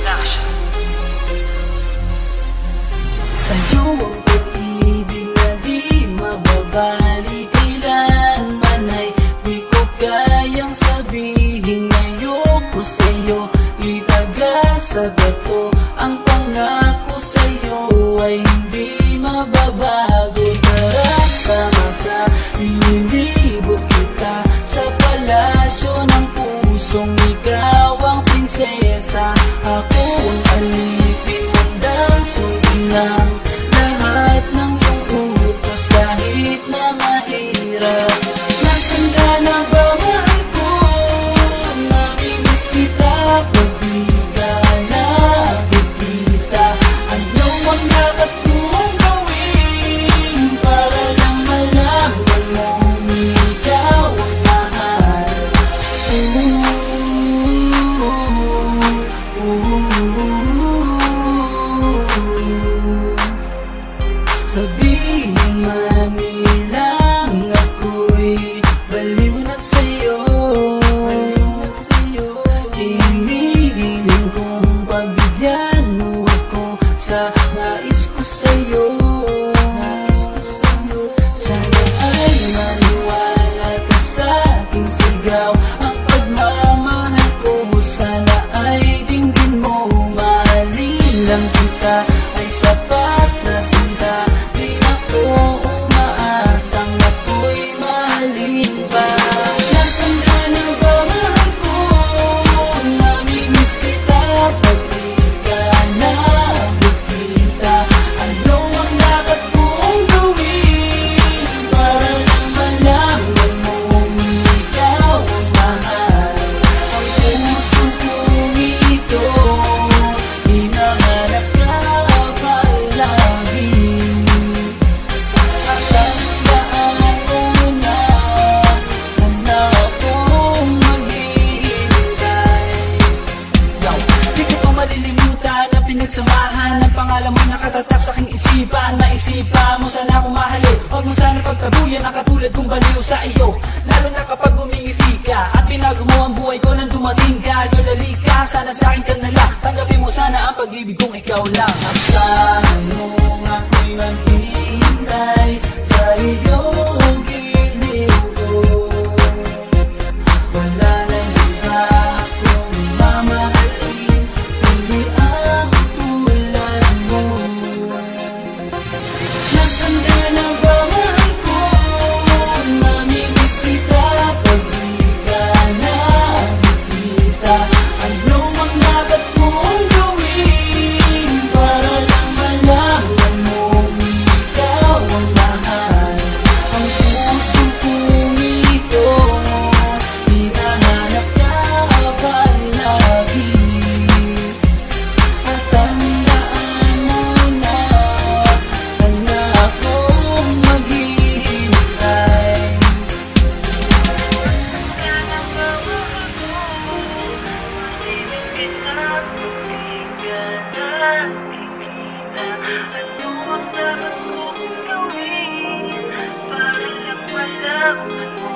Production. Sa'yo ang pag-ibig na di mababalik, kailanman ay di ko kayang sabihin ayoko sa'yo, itaga sa bato. Ang pangako sa'yo ay hindi mababago. Tara sama ka, inilibot kita sa palasyo ng pusong ikaw ang prinsesa. Ako ang alipin, handang sundin lang lahat ng iyong utos kahit na mahirap. Nasaan ka na ba, mahal ko? Namimiss kita pag di ka nakikita. Ano ang dapat kong gawin para lang malaman mo ikaw ang mahal? Sabihin man nilang ako'y baliw na sa'yo, hinihiling kong pagbigyan mo ako sa nais ko sa'yo. Sana ay maniwala ka sa aking sigaw, ang pagmamahal ko sana ay dinggin mo. Mahalin lang kita ay sapat na sinta, di ako umaasang ako'y mahalin pa. Nasaan ka na ba, mahal ko? Namimiss kita pag di ka nakikita. Ano ang dapat kong gawin para lang malaman mo ikaw ang mahal? Ang puso kong ito, hinahanap ka palagi. At tandaan mo na akong maghihintay. Di ko pa malilimutan ang pinagsamahan ng pangalan mo nakatatak sa aking isipan. Maisipan mo sana akong mahalin, huwag mo sana pagtabuyan ang katulad kong baliw sa iyo. Lalo na kapag umingiti ka at pinago mo ang buhay ko nang dumating ka. Dulali ka, sana sa akin ka na lang, tanggapin mo sana ang pag-ibig kong ikaw lang. Asahan mo ako'y maghihintay sa iyong giliw ko. Wala nang iba akong mamahalin kundi ang tulad mo. Nasaan ka na ba, mahal ko? Namimiss kita pag di ka nakikita. Ano ang dapat kong gawin para lang malaman mo ikaw ang mahal? Ang puso kong ito, hinahanap ka palagi. At tandaan mo na akong maghihintay. Ano ang dapat kong gawin para lang malaman mo